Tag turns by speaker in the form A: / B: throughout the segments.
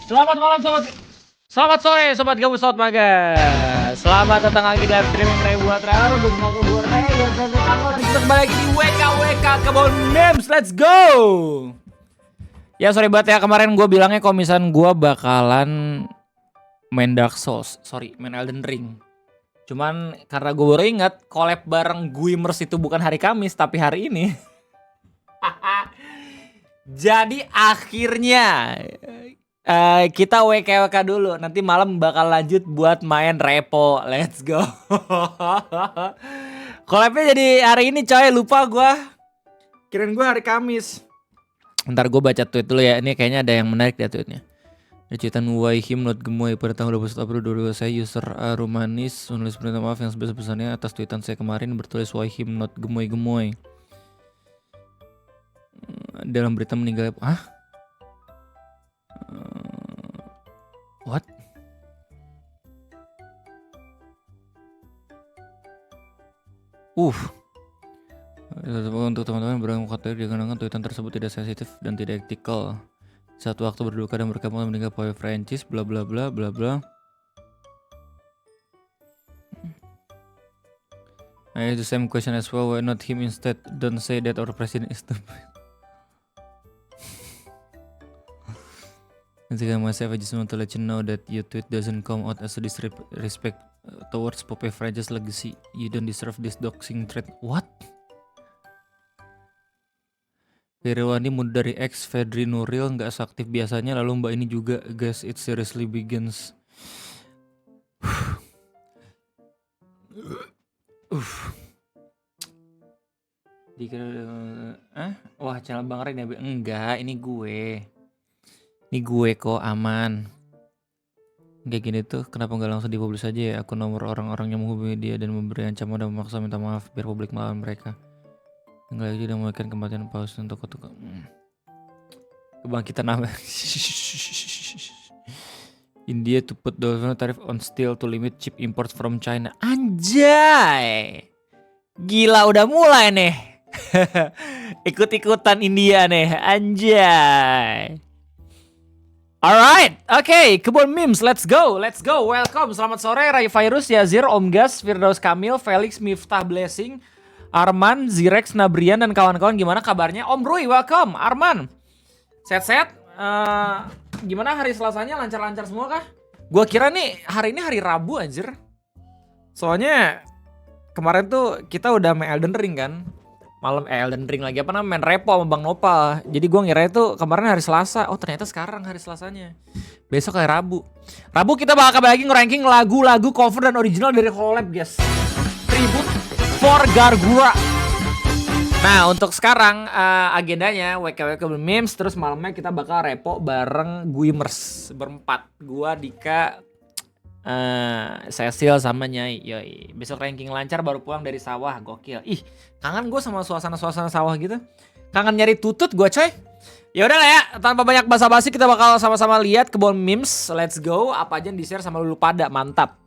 A: Selamat malam sobat. Selamat sore sobat gabus sobat maga. Selamat datang lagi di live streaming Ray buat Ray. Kita kembali lagi di WKWK Kebon Memes. Let's go. Ya sorry banget ya, kemarin gue bilangnya kalau misalnya gue bakalan main Dark Souls, main Elden Ring. Cuman karena gue baru ingat collab bareng Guimers itu bukan hari Kamis tapi hari ini. Jadi akhirnya kita WKWK dulu. Nanti malam bakal lanjut buat main Repo. Let's go. Collabnya jadi hari ini coy, lupa gue. Kirain gue hari Kamis. Ntar gue baca tweet dulu ya. Ini kayaknya ada yang menarik di tweetnya. Cuitan Why Him Not Gemoy pada tanggal 21 April 2022. Saya user Rumanis menulis permintaan maaf yang sebesar-besarnya atas tweetan saya kemarin bertulis Why Him Not Gemoy. Dalam berita meninggal. What? Untuk teman-teman berangkat dikarenakan tweetan tersebut tidak sensitif dan tidak etikal. Saat waktu berduka dan berkabung meninggal Poe Francis bla bla bla bla bla. I have the same question as well. Why not him instead? Don't say that our president is stupid. Myself, I just want to let you know that your tweet doesn't come out as a disrespect towards Pope Francis legacy. You don't deserve this doxing threat. What? Irwandi muda dari X, Fedri Nuril nggak seaktif biasanya, lalu mbak ini juga, guys, it seriously begins. Wah, channel Bang Ren ya? Enggak, ini gue. Ini gue kok, aman. Kayak gini tuh, kenapa nggak langsung dipublish aja ya akun nomor orang-orang yang menghubungi dia dan memberi ancaman dan memaksa minta maaf biar publik melawan mereka. Enggak lagi udah memulihkan kematian paus untuk kebangkitan nama. India to put the tariff on steel to limit cheap imports from China. Anjay, gila udah mulai nih. Ikut-ikutan India nih, anjay. Alright, oke, Kebon Memes, let's go, welcome, selamat sore, Ray Virus, Yazir, Om Gas, Firdaus Kamil, Felix, Miftah Blessing, Arman, Zirex, Nabrian, dan kawan-kawan, gimana kabarnya? Om Rui, welcome, Arman, sehat-sehat, gimana hari Selasanya, lancar-lancar semua kah? Gua kira nih, hari ini hari Rabu anjir, soalnya kemarin tuh kita udah main Elden Ring kan? Malam Elden Ring lagi apa namanya main Repo sama Bang Nopal. Jadi gue ngira itu kemarin hari Selasa. Oh ternyata sekarang hari Selasanya. Besok hari Rabu. Rabu kita bakal lagi nge-ranking lagu-lagu cover dan original dari collab guys. Tribute for Gargura. Nah untuk sekarang agendanya WKWK Memes. Terus malamnya kita bakal Repo bareng Guimers berempat. Gua, Dika, Cecil sama Nyai. Yoi. Besok ranking lancar baru pulang dari sawah. Gokil. Ih, kangen gue sama suasana-suasana sawah gitu. Kangen nyari tutut gue coy. Ya udah lah ya, tanpa banyak basa-basi kita bakal sama-sama lihat Kebon Memes. Let's go. Apa aja yang di-share sama lu pada. Mantap.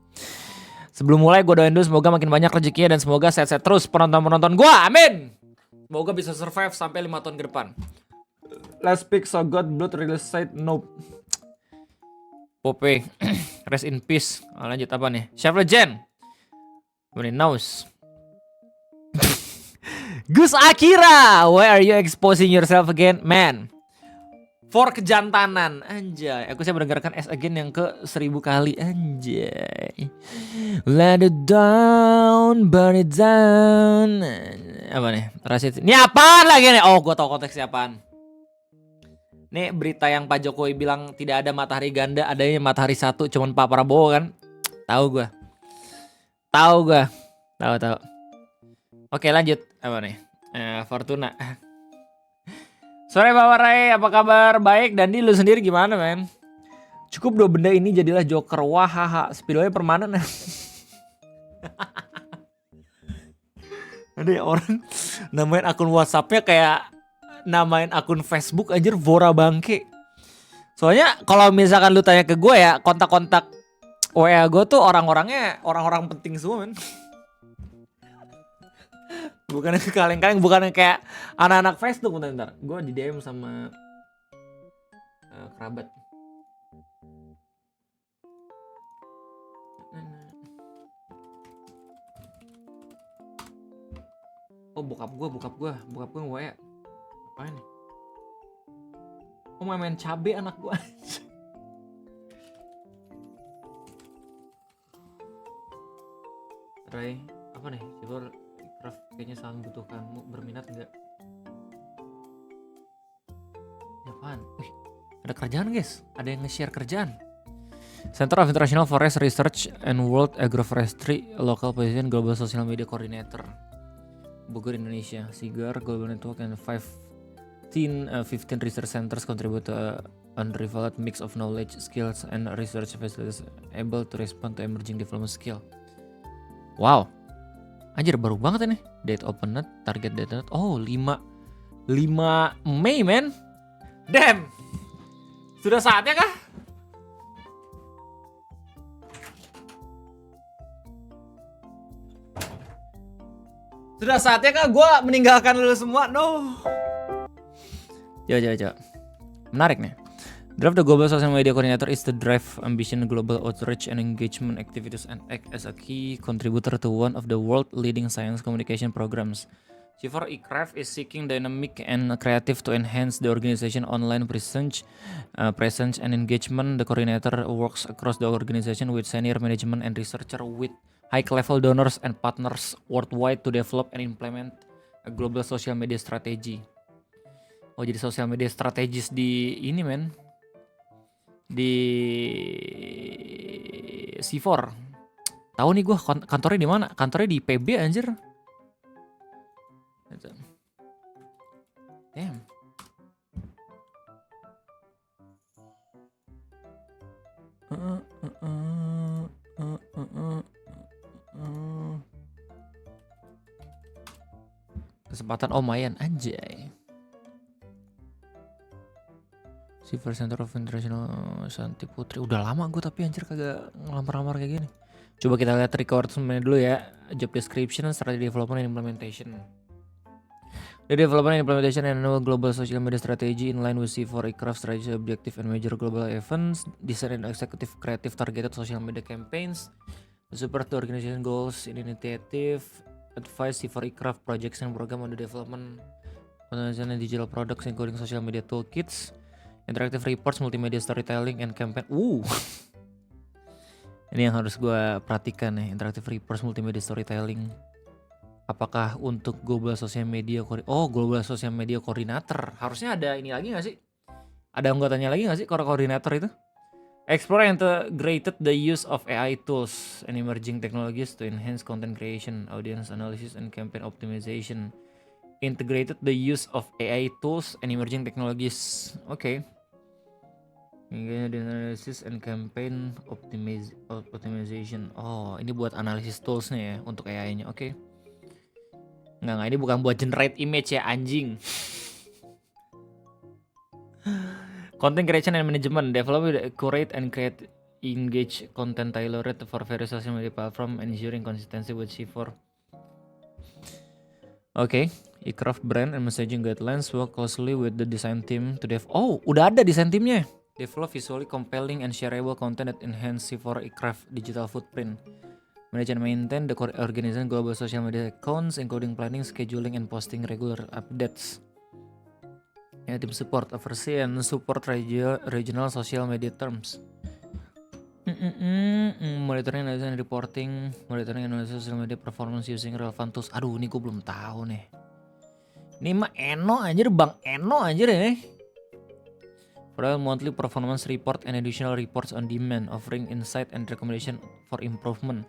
A: Sebelum mulai gue doain dulu semoga makin banyak rezekinya dan semoga sehat-sehat terus penonton-penonton gue. Amin. Semoga bisa survive sampai 5 tahun ke depan. Let's pick so God blood release side nope. Pope, rest in peace. Lanjut apa nih? Chef Legend. Apa nih? Nose. Gus Akira, why are you exposing yourself again, man? For kejantanan, anjay. Aku saya mendengarkan S again yang ke 1000 kali, anjay. Let it down, burn it down. Apa nih? Rasid. Ini apaan lagi nih? Oh, gue tau konteksnya apaan. Nih berita yang Pak Jokowi bilang tidak ada matahari ganda, adanya matahari satu, cuman Pak Prabowo kan. Tahu gue. Tahu. Oke lanjut. Apa nih? Fortuna. Sore Bapak Ray, apa kabar? Baik, Dandi lu sendiri gimana men? Cukup 2 benda ini jadilah Joker. Wahaha, speedway permanen. Ada ya orang namain akun WhatsAppnya kayak namain akun Facebook anjir, Vora Bangke. Soalnya kalau misalkan lu tanya ke gue ya, kontak-kontak WA gue tuh orang-orangnya orang-orang penting semua men. Bukan kaleng-kaleng, bukan kayak anak-anak Facebook bentar. Gue di DM sama kerabat. Oh bokap gue nge-WA. Apaan nih? Oh main cabe anak gue. Ray, apa nih? Cibor Craft kayaknya sangat membutuhkanmu. Berminat nggak? Ya apaan? Wih, ada kerjaan guys. Ada yang nge-share kerjaan. Center of International Forest Research and World Agroforestry Local Position Global Social Media Coordinator Bogor, Indonesia. SIGAR Global Network and 15 research centers contribute to a unrivaled mix of knowledge, skills, and research facilities able to respond to emerging development skill. Wow, anjir baru banget ini. Date opened, target date. Oh 5 Mei men. Damn. Sudah saatnya kah? Sudah saatnya kah gue meninggalkan lu semua? No. Coba. Menarik nih. Draft the Global Social Media Coordinator is to drive ambition global outreach and engagement activities and act as a key contributor to one of the world leading science communication programs. C4ICRAF is seeking dynamic and creative to enhance the organization online presence and engagement. The coordinator works across the organization with senior management and researcher with high-level donors and partners worldwide to develop and implement a global social media strategy. Oh jadi social media strategis di ini men, di C4. Tahu nih gue kantornya di mana? Kantornya di PB anjir. Damn. Kesempatan Omayan anjay. Civil Center of International Santi Putri. Udah lama gue tapi anjir kagak ngelamar-lamar kayak gini. Coba kita lihat requirement dulu ya. Job description, strategy development and implementation. The development and implementation and annual global social media strategy in line with C4ICRAF strategy objective and major global events. Design and executive creative targeted social media campaigns. Support the organization goals in initiative. Advise C4ICRAF projects and program on the development organization and digital products including social media toolkits. Interactive reports, multimedia storytelling, and campaign. Ini yang harus gue perhatikan nih. Interactive reports, multimedia storytelling. Apakah untuk global social media global social media coordinator? Harusnya ada ini lagi nggak sih? Ada anggotanya lagi nggak sih koordinator itu? Explore and integrated the use of AI tools and emerging technologies to enhance content creation, audience analysis, and campaign optimization. Integrated the use of AI tools and emerging technologies. Okay. Analysis and campaign optimization. Oh, ini buat analisis toolsnya ya untuk AI-nya. Oke. Enggak, ini bukan buat generate image ya anjing. Content creation and management. Develop, curate, and create engage content tailored for various social media platform, ensuring consistency with C4. Okay. ICRAF brand and messaging guidelines. Work closely with the design team to udah ada design timnya. Develop visually compelling and shareable content that enhance C4ICRAF digital footprint. Manage and maintain the organization global social media accounts, including planning, scheduling, and posting regular updates. Team support, oversee, and support regional social media terms. Monitoring, analysis, and reporting. Monitoring and analysis social media performance using relevant tools. Aduh, ini gue belum tahu nih. Ini mah Bang Eno anjir ini. Provide monthly performance report and additional reports on demand, offering insight and recommendation for improvement.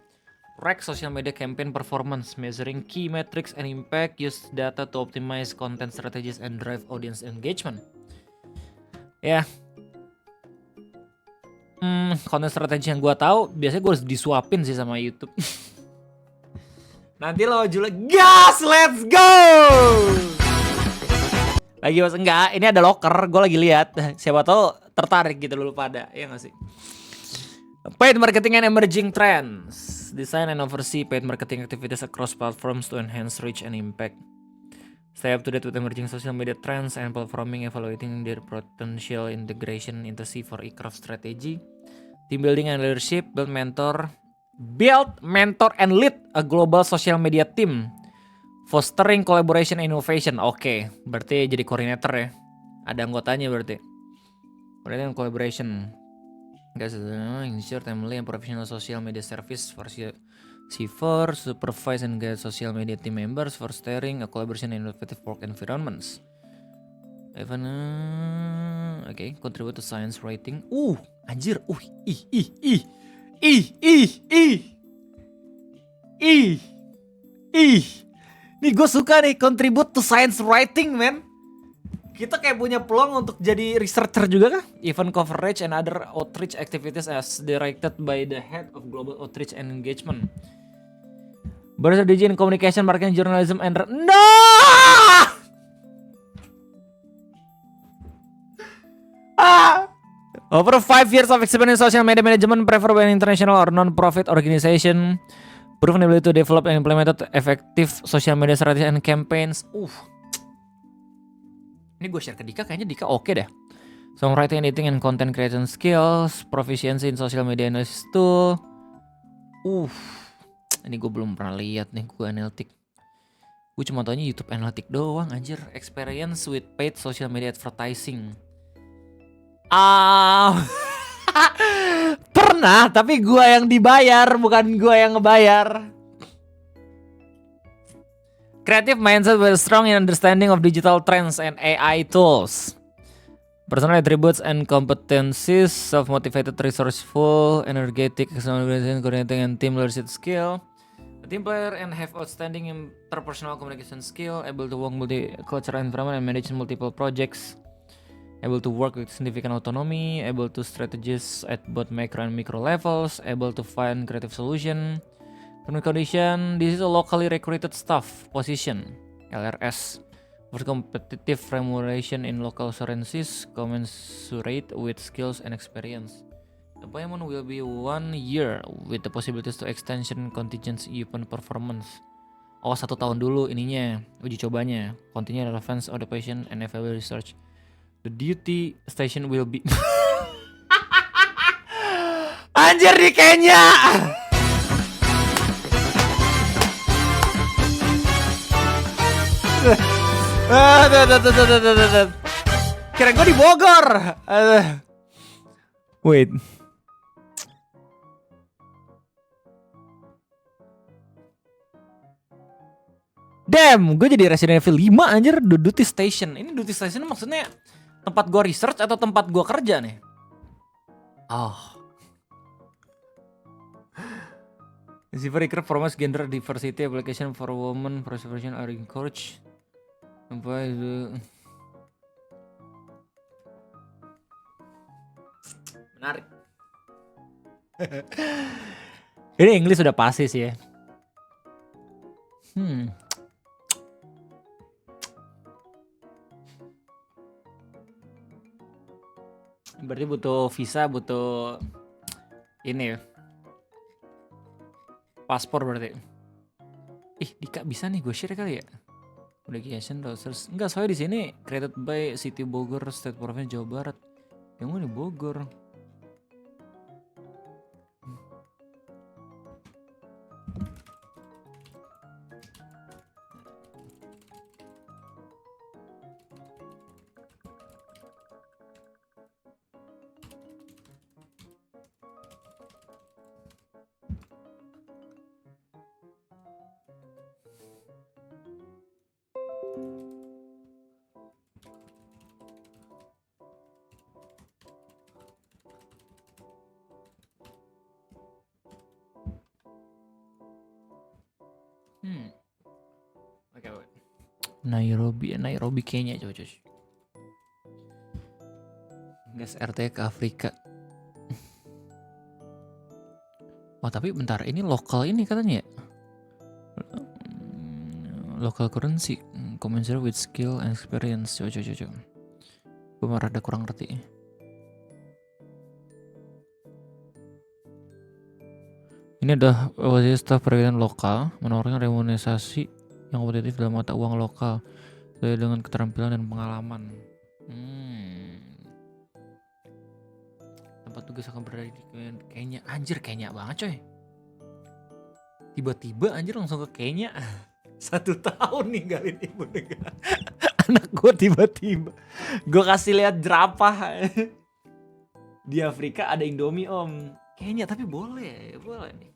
A: Track social media campaign performance, measuring key metrics and impact. Use data to optimize content strategies and drive audience engagement. Ya. Content strategi yang gue tahu biasanya gue harus disuapin sih sama YouTube. Nanti lo jual gas, let's go. Lagi mas enggak, ini ada locker, gue lagi lihat. Siapa tahu tertarik gitu dulu pada, ya nggak sih? Paid marketing and emerging trends. Design and oversee paid marketing activities across platforms to enhance reach and impact. Stay up to date with emerging social media trends and platforming, evaluating their potential integration into C4ICRAF strategy. Team building and leadership, build, mentor, and lead a global social media team Fostering collaboration and innovation. Oke, berarti jadi koordinator ya. Ada anggotanya berarti. Coordinator collaboration. Guys, ensure timely and professional social media service for C4, supervise and guide social media team members for steering a collaboration and innovative work environments. Even okay, contribute to science writing. Anjir. Ih. Nih gue suka nih, contribute to science writing, man. Kita kayak punya peluang untuk jadi researcher juga kah? Event coverage and other outreach activities as directed by the head of global outreach and engagement. Strategy in communication, marketing, journalism, and no! Over 5 years of experience in social media management, preferred by an international or non-profit organization, proven ability to develop and implement effective social media strategies and campaigns. Ini gue share ke Dika, kayaknya Dika oke deh. Songwriting, editing, and content creation skills, proficiency in social media analysis tool. Ini gue belum pernah lihat nih, gue analytic. Gue cuma taunya YouTube analytic doang, anjir. Experience with paid social media advertising. Pernah, tapi gue yang dibayar, bukan gue yang ngebayar. Creative mindset with strong in understanding of digital trends and AI tools. Personal attributes and competencies: self-motivated, resourceful, energetic, coordinating, and team leadership skill. A team player and have outstanding interpersonal communication skill, able to work multi-cultural environment and manage multiple projects, able to work with significant autonomy, able to strategize at both macro and micro levels, able to find creative solution. Terms condition, this is a locally recruited staff position, LRS, for competitive remuneration in local currencies, commensurate with skills and experience. The appointment will be 1 year with the possibilities to extension contingency upon performance. 1 tahun dulu ininya, uji cobanya, continue relevance of the patient and available research. The duty station will be Anjir di Kenya. Kira gue di Bogor. Wait. Damn, gue jadi Resident Evil 5 anjir, duty station. Ini duty station maksudnya tempat gue research atau tempat gue kerja nih? Receiver promotes gender diversity application for women preservation are encouraged. Menarik. Ini English sudah pasti sih ya. Berarti butuh visa, butuh ini ya. Paspor berarti. Dika bisa nih gue share kali ya. Application browsers. Enggak, soalnya di sini created by City Bogor State Province Jawa Barat. Yang mana Bogor? Nairobi Kenya coba. Gas RT ke Afrika. Tapi bentar, ini lokal ini katanya ya? Local currency, commensurate with skill and experience. Coba. Gue malah rada kurang ngerti. Ini adalah staf perwakilan lokal menawarkan remunerasi yang kompetitif dalam mata uang lokal sesuai dengan keterampilan dan pengalaman. Tempat tugas akan berada di Kenya. Anjir, Kenya banget coy. Tiba-tiba anjir langsung ke Kenya. 1 tahun ninggalin ibu negara. Anak gue tiba-tiba gue kasih lihat jerapah. Di Afrika ada Indomie om. Kayaknya tapi boleh nih.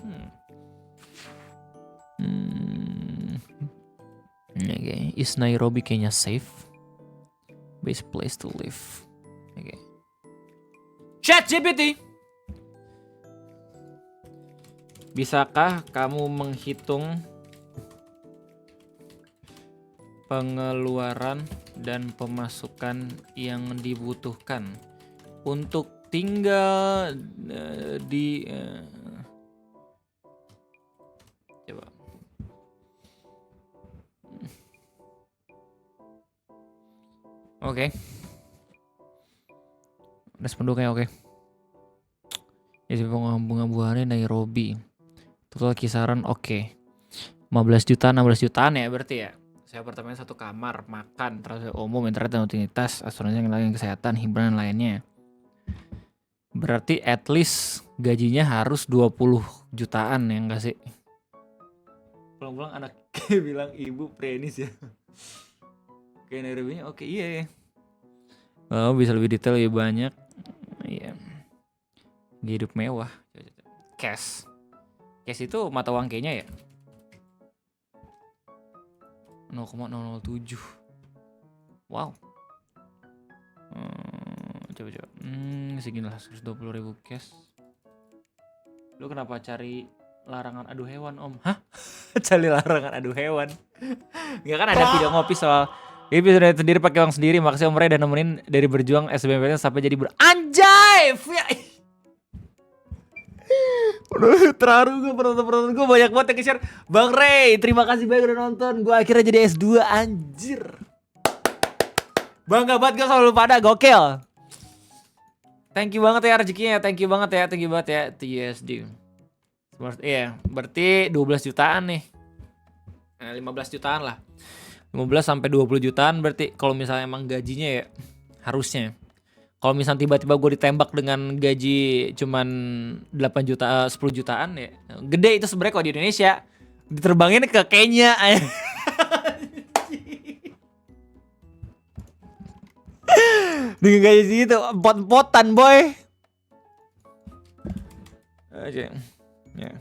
A: Okay. Is Nairobi kayaknya safe? Best place to live. Okay. ChatGPT. Bisakah kamu menghitung pengeluaran dan pemasukan yang dibutuhkan untuk tinggal di coba. Oke. Respon kayak oke. Jadi bunga-bungaannya Nairobi. Total kisaran oke. 15 jutaan, 16 jutaan ya berarti ya. Saya apartemen 1 kamar, makan, transportasi umum, internet dan utilitas, asuransi yang lain, kesehatan, hiburan lainnya. Berarti at least gajinya harus 20 jutaan ya enggak sih? Pulang-pulang anak bilang ibu prenis ya. Oke, Nairobi oke iya ya. Oh, bisa lebih detail lebih banyak. Iya. Hidup mewah. Cash. Cash itu mata uang kayaknya ya. 0,007. Wow. Coba. Seginilah 120.000 cash. Lu kenapa cari larangan adu hewan om? Hah? Cari larangan adu hewan? Enggak kan ada video ngopi soal ini sudah sendiri pakai uang sendiri. Makasih Om Ray dan nemenin dari berjuang SBMPTN sampai jadi anjay! Terharu gue, penonton gue banyak banget yang share. Bang Ray, terima kasih banyak udah nonton. Gue akhirnya jadi S2 anjir. Bangga banget gue sama lu pada, gokil. Thank you banget ya rezekinya, thank you banget ya TUSD. Iya, berarti 12 jutaan nih. 15 jutaan lah. 15 sampai 20 jutaan berarti kalau misalnya emang gajinya ya harusnya. Kalau misalnya tiba-tiba gue ditembak dengan gaji cuman 8 juta, 10 jutaan ya. Gede itu sebenarnya kalau di Indonesia. Diterbangin ke Kenya. Dengan gaji segitu, pot-potan boy. Aja. Ya.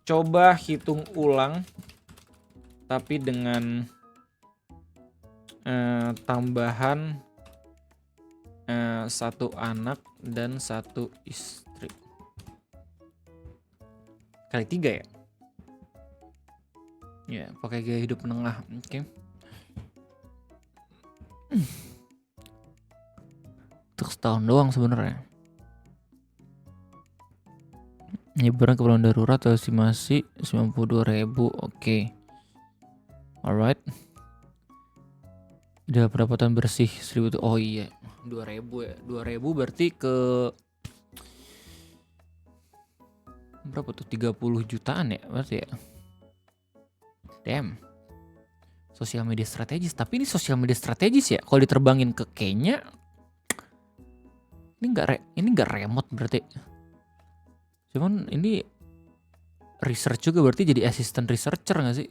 A: Coba hitung ulang. Tapi dengan tambahan 1 anak dan 1 istri. Kali 3 ya? Ya, pakai gaya hidup menengah. Oke. Untuk setahun doang sebenarnya. Hiburan keperluan darurat atau estimasi 92.000. Oke. Alright. Udah pendapatan bersih 1.000 tuh. Oh iya. 2.000 ya. 2.000 berarti ke berapa tuh? 30 jutaan ya berarti ya. Damn. Sosial media strategis. Tapi ini sosial media strategis ya. Kalau diterbangin ke Kenya, ini nggak remote berarti. Cuman ini research juga berarti jadi assistant researcher nggak sih?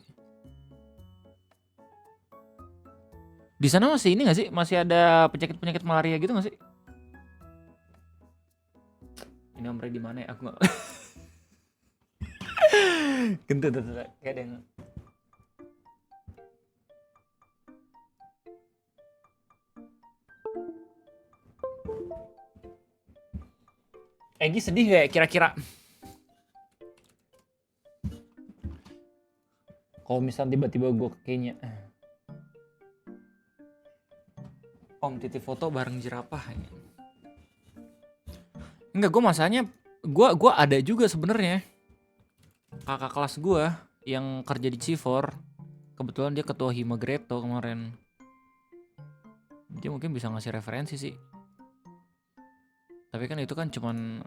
A: Di sana masih ini nggak sih? Masih ada penyakit malaria gitu nggak sih? Ini Om Ray di mana ya? Aku nggak. Kentut kayak ada yang. Egi sedih gak ya kira-kira? Kalau misalnya tiba-tiba gue ke Kenya. Om titip foto bareng jerapah. Enggak, gue masanya gue ada juga sebenarnya. Kakak kelas gue yang kerja di C4. Kebetulan dia ketua Hima Greto kemarin. Dia mungkin bisa ngasih referensi sih. Tapi kan itu kan cuman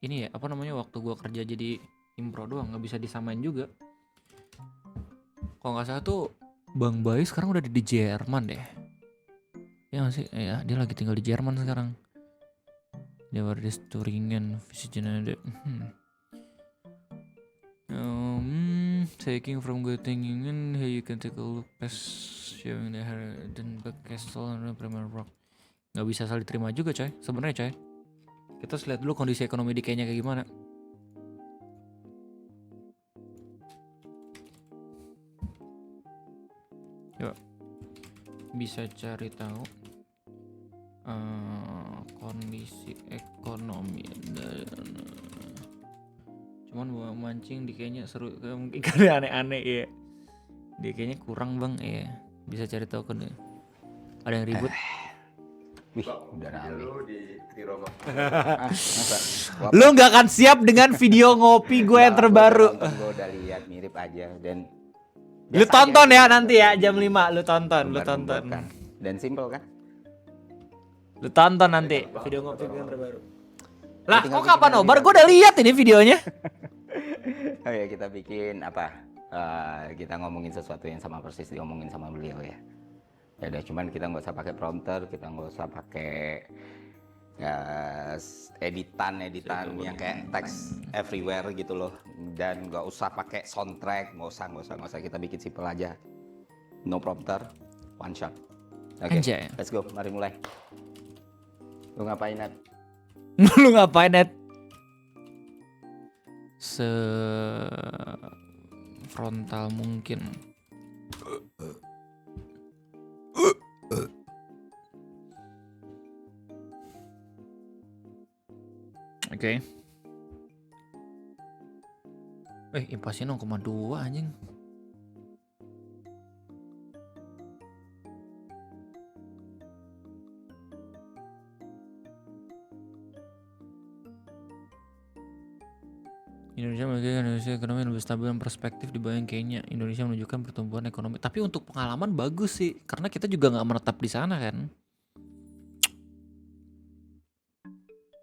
A: ini ya, apa namanya, waktu gue kerja jadi impro doang, nggak bisa disamain juga. Kalau nggak salah tuh Bang Bayu sekarang udah di Jerman deh. Ya nggak sih? Ya dia lagi tinggal di Jerman sekarang. Dia baru di Turingen, Taking from good thinking in here you can take a look past showing the dan back castle and Premier Rock. Nggak bisa asal diterima juga coy, sebenarnya coy. Kita harus lihat dulu kondisi ekonomi di Kenya kayak gimana. Yuk, bisa cari tahu kondisi ekonomi. Cuman mancing di Kenya seru, mungkin karena aneh-aneh ya. Di Kenya kurang bang ya. Bisa cari tahu kan? Ada yang ribut.
B: Wih, udah rame.
A: Lu nggak akan siap dengan video ngopi gue yang terbaru.
B: Gue udah lihat mirip aja dan
A: lu tonton ya nanti ya jam 5 lu tonton.
B: Dan simple kan?
A: Lu tonton nanti video ngopi gue yang terbaru. Lah kok kapan nobar? Gue udah lihat ini videonya.
B: Oh ya kita bikin apa? Kita ngomongin sesuatu yang sama persis diomongin sama beliau ya. Ya udah cuman kita nggak usah pakai prompter, kita nggak usah pakai editan yang kayak text everywhere gitu loh, dan nggak usah pakai soundtrack, nggak usah, kita bikin simple aja, no prompter, one shot. Oke, let's go, mari mulai. Lu ngapain Nat?
A: Lu ngapain Nat? Frontal mungkin. Oke. Impasnya 0,2 anjing. Indonesia ekonomi lebih stabil dan perspektif dibanding Kenya. Indonesia menunjukkan pertumbuhan ekonomi. Tapi untuk pengalaman bagus sih, karena kita juga nggak menetap di sana kan.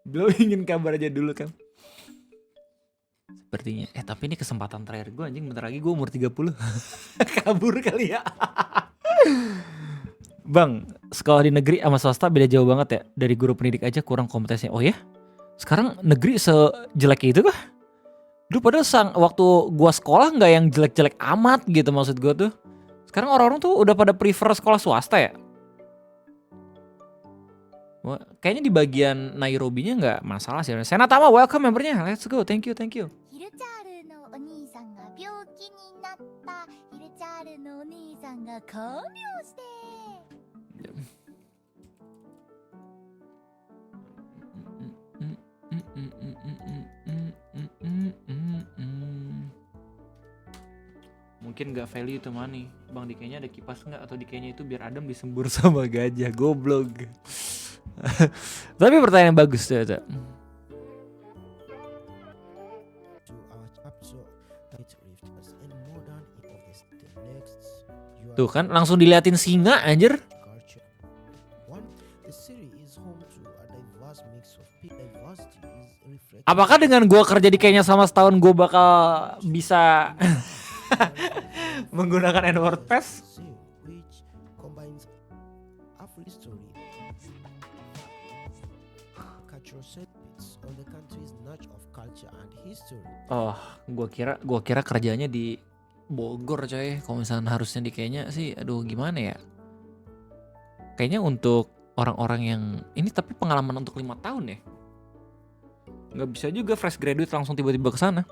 A: Belum ingin kabar aja dulu kan. Sepertinya. Tapi ini kesempatan terakhir gue anjing. Bentar lagi gue umur 30. Kabur kali ya. Bang, sekolah di negeri sama swasta beda jauh banget ya. Dari guru pendidik aja kurang kompetensinya. Oh ya? Sekarang negeri sejelek itu kah? Dulu padahal waktu gua sekolah nggak yang jelek-jelek amat gitu maksud gua tuh. Sekarang orang-orang tuh udah pada prefer sekolah swasta ya. Wah, kayaknya di bagian Nairobi-nya nggak masalah sih. Senatama welcome membernya, let's go, thank you. Mungkin gak value itu money. Bang, di Kenya ada kipas nggak? Atau di Kenya itu biar adem disembur sama gajah? Goblok. Tapi pertanyaan bagus tuh. Tuh kan langsung diliatin singa anjir. Apakah dengan gua kerja di Kenya selama setahun gua bakal bisa menggunakan WordPress? Oh, gua kira kerjanya di Bogor coy. Kalau misalnya harusnya di Kenya sih, aduh gimana ya? Kayaknya untuk orang-orang yang ini tapi pengalaman untuk 5 tahun ya. Nggak bisa juga fresh graduate langsung tiba-tiba ke sana.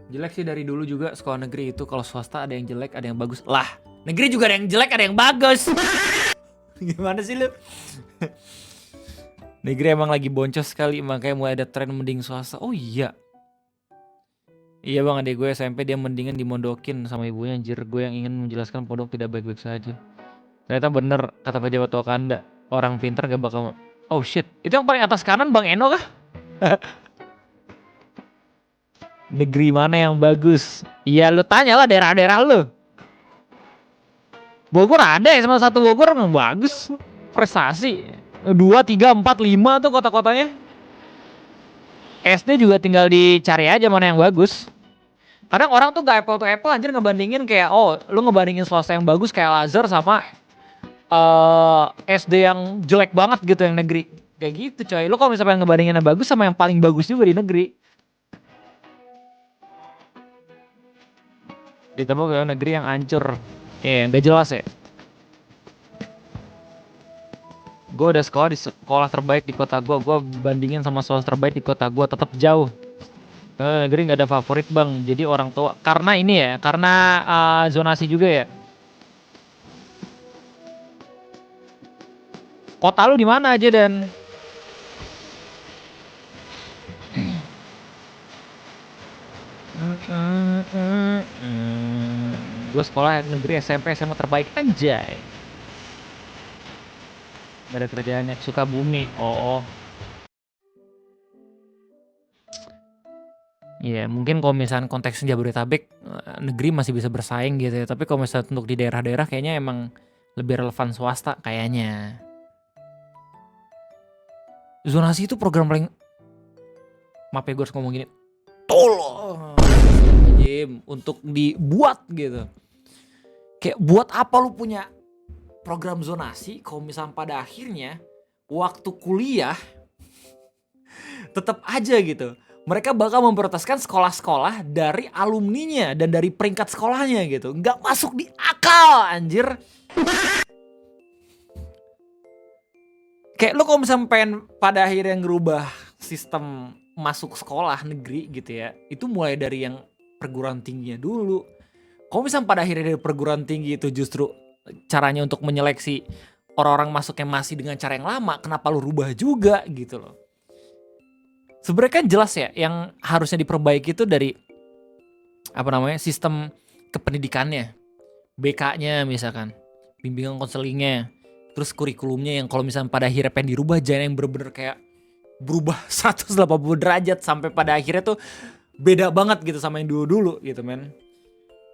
A: Jelek sih dari dulu juga sekolah negeri itu, kalau swasta ada yang jelek, ada yang bagus. Lah, negeri juga ada yang jelek, ada yang bagus. Gimana sih lu? Negeri emang lagi boncos sekali, makanya mulai ada tren mending swasta. Oh iya. Iya bang, adik gue SMP dia mendingan dimondokin sama ibunya. Anjir, gue yang ingin menjelaskan pondok tidak baik-baik saja. Ternyata bener kata pejabat Wakanda, orang pintar gak bakal. Oh shit, itu yang paling atas kanan Bang Eno kah? Negeri mana yang bagus? Iya lu tanya lah daerah-daerah lu. Bogor ada ya, sama satu Bogor yang bagus. Prestasi 2, 3, 4, 5 tuh kota-kotanya. SD juga tinggal dicari aja mana yang bagus. Kadang orang tuh gak apple to apple anjir ngebandingin kayak, oh lu ngebandingin swasta yang bagus kayak Al-Azhar sama SD yang jelek banget gitu yang negeri. Kayak gitu coy. Lu kalau misalnya ngebandingin yang bagus sama yang paling bagus juga di negeri. Ditambah pegawai negeri yang hancur. Nggak jelas ya. Gue udah sekolah di sekolah terbaik di kota gue bandingin sama sekolah terbaik di kota gue tetap jauh. Negeri nggak ada favorit bang, jadi orang tua karena ini ya, karena zonasi juga ya. Kota lu di mana aja dan gue sekolah negeri SMP SMA terbaik anjay. Gak ada kerjaannya, Sukabumi. Oh. Iya, mungkin kalau misalnya konteksnya Jabodetabek, negeri masih bisa bersaing gitu ya. Tapi kalau misalnya untuk di daerah-daerah kayaknya emang lebih relevan swasta kayaknya. Zonasi itu program paling, maaf ya gue harus ngomong gini, tolong untuk dibuat gitu. Kayak buat apa lu punya program zonasi kalau misalnya pada akhirnya waktu kuliah tetap aja gitu. Mereka bakal memprioritaskan sekolah-sekolah dari alumninya dan dari peringkat sekolahnya gitu. Nggak masuk di akal anjir. Kayak lu kalau misalnya pengen pada akhirnya ngerubah sistem masuk sekolah negeri gitu ya. Itu mulai dari yang perguruan tingginya dulu. Kalau misalnya pada akhirnya dari perguruan tinggi itu justru caranya untuk menyeleksi orang-orang masuknya masih dengan cara yang lama. Kenapa lu rubah juga gitu loh. Sebenarnya kan jelas ya, yang harusnya diperbaiki itu dari sistem kependidikannya, BK-nya misalkan, bimbingan konselingnya, terus kurikulumnya yang kalau misalnya pada akhirnya pengen dirubah jangan yang bener-bener kayak berubah 180 derajat sampai pada akhirnya tuh beda banget gitu sama yang dulu-dulu gitu men.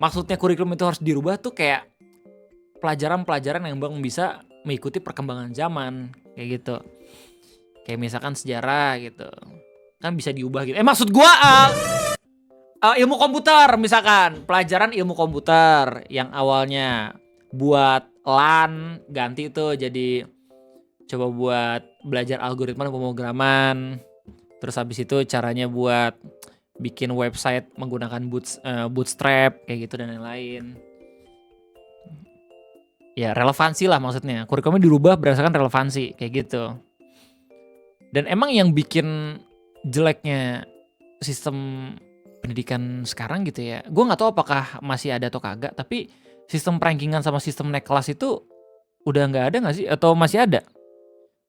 A: Maksudnya kurikulum itu harus dirubah tuh kayak pelajaran-pelajaran yang bang bisa mengikuti perkembangan zaman kayak gitu. Kayak misalkan sejarah gitu. Kan bisa diubah gitu. Maksud gua ilmu komputer misalkan, pelajaran ilmu komputer yang awalnya buat LAN ganti tuh jadi coba buat belajar algoritma dan pemrograman. Terus habis itu caranya buat bikin website menggunakan Bootstrap kayak gitu dan lain-lain. Ya relevansi lah maksudnya. Kurikulumnya dirubah berdasarkan relevansi kayak gitu. Dan emang yang bikin jeleknya sistem pendidikan sekarang gitu ya, gue nggak tahu apakah masih ada atau kagak, tapi sistem rankingan sama sistem naik kelas itu udah nggak ada nggak sih atau masih ada?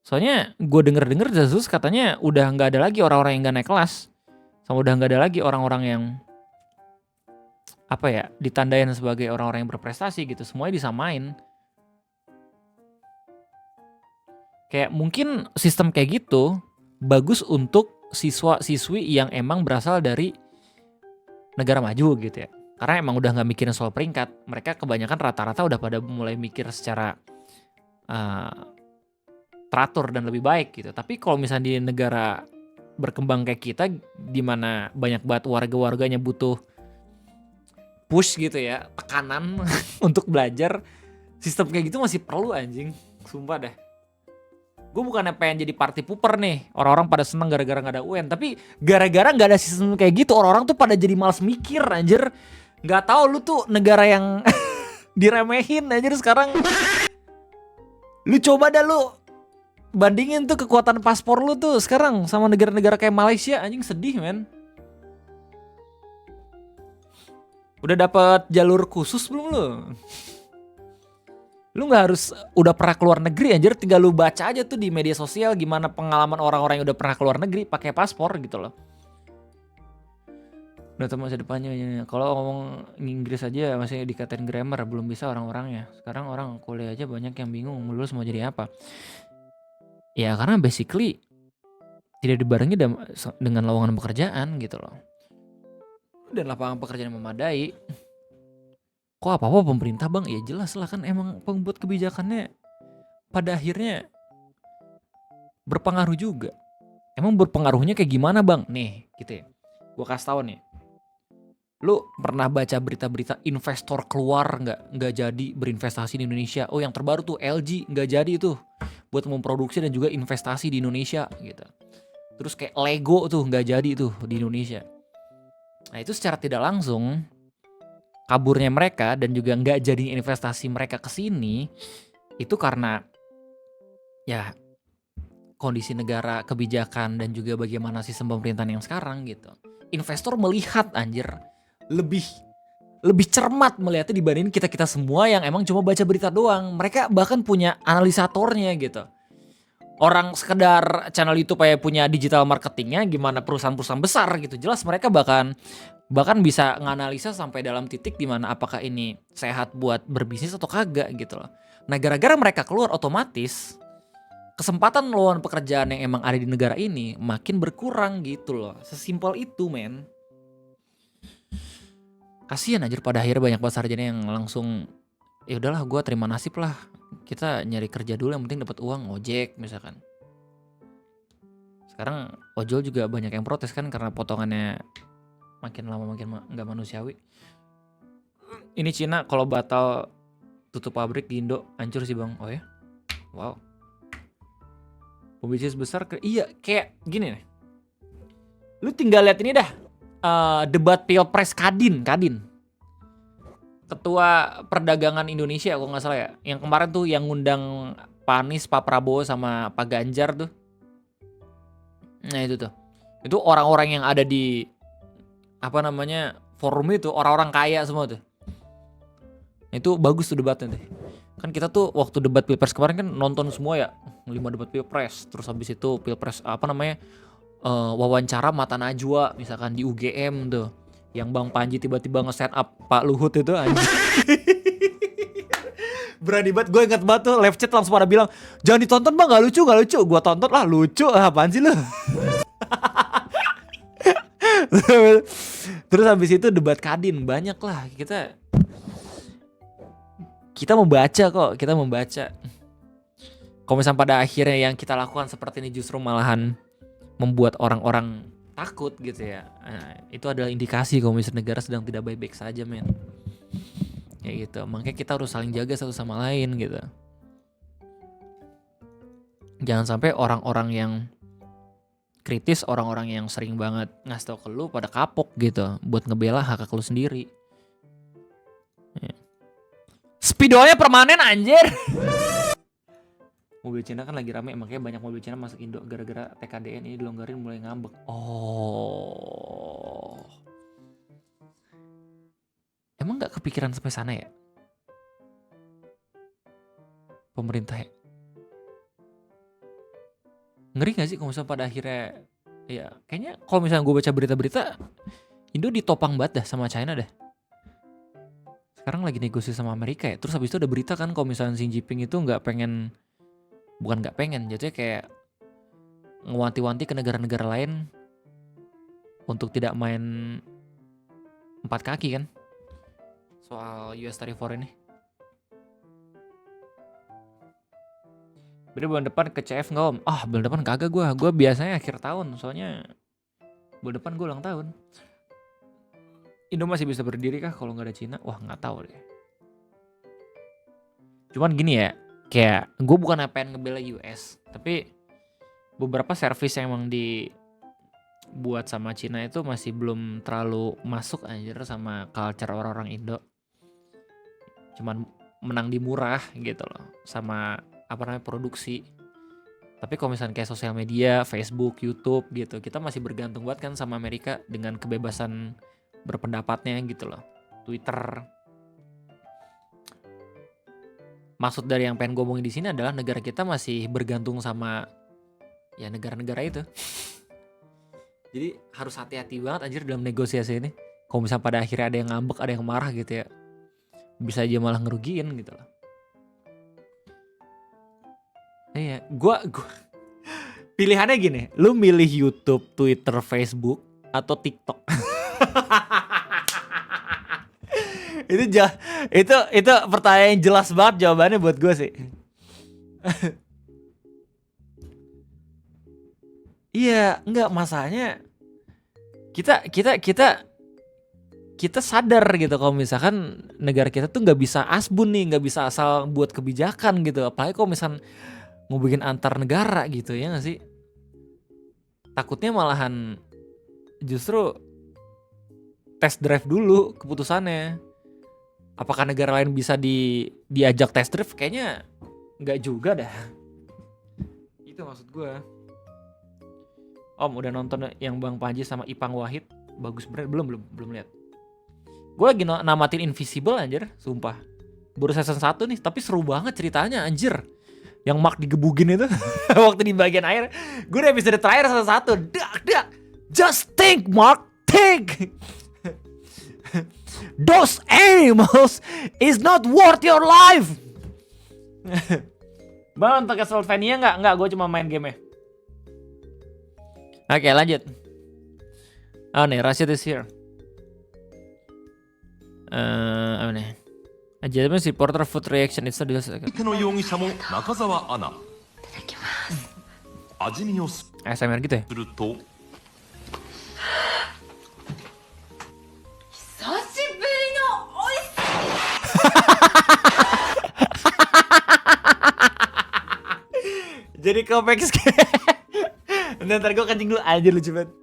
A: Soalnya gue denger Zazus katanya udah nggak ada lagi orang-orang yang nggak naik kelas, sama udah nggak ada lagi orang-orang yang ditandain sebagai orang-orang yang berprestasi gitu, semuanya disamain. Kayak mungkin sistem kayak gitu bagus untuk siswa-siswi yang emang berasal dari negara maju gitu ya. Karena emang udah gak mikirin soal peringkat. Mereka kebanyakan rata-rata udah pada mulai mikir secara teratur dan lebih baik gitu. Tapi kalau misalnya di negara berkembang kayak kita, dimana banyak banget warga-warganya butuh push gitu ya, tekanan untuk belajar, sistem kayak gitu masih perlu anjing. Sumpah dah. Gue bukannya pengen jadi party pooper nih, orang-orang pada seneng gara-gara gak ada UN, tapi gara-gara gak ada sistem kayak gitu, orang-orang tuh pada jadi malas mikir anjir. Gak tahu lu tuh negara yang diremehin anjir sekarang. Lu coba dah lu bandingin tuh kekuatan paspor lu tuh sekarang sama negara-negara kayak Malaysia, anjing sedih men. Udah dapet jalur khusus belum lu? Lu gak harus udah pernah keluar negeri anjir, tinggal lu baca aja tuh di media sosial gimana pengalaman orang-orang yang udah pernah keluar negeri pakai paspor gitu loh. Udah tahu masa depannya. Kalau ngomong Inggris aja masih dikatain grammar, belum bisa orang-orangnya. Sekarang orang kuliah aja banyak yang bingung lulus mau jadi apa. Ya karena basically tidak dibarengi dengan lowongan pekerjaan gitu loh. Dan lapangan pekerjaan yang memadai. Kok apa-apa pemerintah bang? Ya jelas lah kan emang pembuat kebijakannya pada akhirnya berpengaruh juga. Emang berpengaruhnya kayak gimana bang? Nih gitu ya, gue kasih tau nih. Lu pernah baca berita-berita investor keluar nggak jadi berinvestasi di Indonesia? Oh yang terbaru tuh LG nggak jadi tuh buat memproduksi dan juga investasi di Indonesia gitu. Terus kayak Lego tuh nggak jadi tuh di Indonesia. Nah itu secara tidak langsung kaburnya mereka dan juga nggak jadi investasi mereka ke sini itu karena ya kondisi negara, kebijakan dan juga bagaimana sistem pemerintahan yang sekarang gitu. Investor melihat anjir lebih cermat melihatnya dibanding kita-kita semua yang emang cuma baca berita doang. Mereka bahkan punya analisatornya gitu. Orang sekedar channel YouTube kayak punya digital marketingnya gimana perusahaan-perusahaan besar gitu. Jelas mereka bahkan bisa nganalisa sampai dalam titik dimana apakah ini sehat buat berbisnis atau kagak gitu loh. Nah gara-gara mereka keluar otomatis kesempatan lowongan pekerjaan yang emang ada di negara ini makin berkurang gitu loh. Sesimpel itu men. Kasian aja pada akhirnya banyak banget sarjana yang langsung ya udahlah gue terima nasib lah. Kita nyari kerja dulu yang penting dapat uang, ojek misalkan. Sekarang ojol juga banyak yang protes kan karena potongannya makin lama makin nggak manusiawi. Ini Cina kalau batal tutup pabrik di Indo hancur sih bang. Oh ya, wow. Pembisnis besar iya kayak gini nih. Lu tinggal lihat ini dah. Debat pilpres Kadin. Ketua Perdagangan Indonesia kalau nggak salah ya. Yang kemarin tuh yang ngundang Pak Anies, Pak Prabowo sama Pak Ganjar tuh. Nah itu tuh. Itu orang-orang yang ada di forum itu orang-orang kaya semua tuh. Itu bagus tuh debatnya tuh. Kan kita tuh waktu debat pilpres kemarin kan nonton semua ya. 5 debat pilpres. Terus habis itu pilpres wawancara Mata Najwa misalkan di UGM tuh. Yang Bang Panji tiba-tiba nge-set up Pak Luhut itu anjing. Berani banget, gue ingat banget tuh live chat langsung pada bilang jangan ditonton bang, gak lucu. Gue tonton lah, lucu, apaan sih lu. Terus habis itu debat Kadin, banyak lah kita membaca. Kalau misalnya pada akhirnya yang kita lakukan seperti ini justru malahan membuat orang-orang takut gitu ya. Nah, itu adalah indikasi kalau misalnya negara sedang tidak baik-baik saja men. Ya gitu. Makanya kita harus saling jaga satu sama lain gitu. Jangan sampai orang-orang yang kritis, orang-orang yang sering banget ngasih tau ke lu pada kapok gitu buat ngebela hak lu sendiri. Ya. Speedonya permanen anjir. Mobil Cina kan lagi rame, makanya banyak mobil Cina masuk Indo gara-gara TKDN ini dilonggarin mulai ngambek. Oh. Emang gak kepikiran sampai sana ya? Pemerintah ya? Ngeri gak sih kalau misalnya pada akhirnya ya kayaknya kalau misalnya gue baca berita-berita Indo ditopang banget dah sama China dah. Sekarang lagi negosiasi sama Amerika ya. Terus habis itu ada berita kan kalau misalnya Xi Jinping itu bukan nggak pengen, jatuhnya kayak ngewanti-wanti ke negara-negara lain untuk tidak main 4 kaki kan soal US tariff war ini. Berarti bulan depan ke CF nggak om? Bulan depan kagak gue biasanya akhir tahun soalnya bulan depan gue ulang tahun. Indo masih bisa berdiri kah kalau nggak ada Cina? Wah nggak tahu deh. Cuman gini ya. Kayak gue bukan pengen ngebela US, tapi beberapa service yang emang dibuat sama Cina itu masih belum terlalu masuk anjir sama culture orang-orang Indo. Cuman menang di murah gitu loh, sama produksi. Tapi kalau misalnya kayak sosial media, Facebook, YouTube gitu, kita masih bergantung banget kan sama Amerika dengan kebebasan berpendapatnya gitu loh. Twitter. Maksud dari yang pengen gue omongin di sini adalah negara kita masih bergantung sama ya negara-negara itu. Jadi harus hati-hati banget anjir dalam negosiasi ini. Kalau misalnya pada akhirnya ada yang ngambek, ada yang marah gitu ya, bisa aja malah ngerugiin gitu loh. Iya, gue pilihannya gini, lu milih YouTube, Twitter, Facebook atau TikTok? itu pertanyaan yang jelas banget jawabannya buat gue sih. Iya, enggak masalahnya kita sadar gitu kalau misalkan negara kita tuh nggak bisa asbun nih, nggak bisa asal buat kebijakan gitu. Apalagi kalau misalkan mau bikin antar negara gitu ya nggak sih? Takutnya malahan justru test drive dulu keputusannya. Apakah negara lain bisa diajak test drive? Kayaknya nggak juga dah. Itu maksud gue. Om udah nonton yang Bang Panji sama Ipang Wahid, bagus bener. Belum lihat. Gue lagi namatin Invisible anjir, sumpah. Baru season 1 nih, tapi seru banget ceritanya anjir. Yang Mark digebugin itu waktu di bagian air. Gue udah episode terakhir season 1. Dak. Just think Mark, think. Those animals is not worth your life. Bang, untuk Castlevania nggak, gue cuma main game-nya. Oke, lanjut. Oh nih, Rashid is here. Apa nih? Adjustment supporter food reaction itu sudah.
C: 池野容疑者も中澤アナ味見をす
A: ASMR gitu ya?
C: ると
A: Jadi kompleks. Ntar gue kencing dulu aja, lucu banget.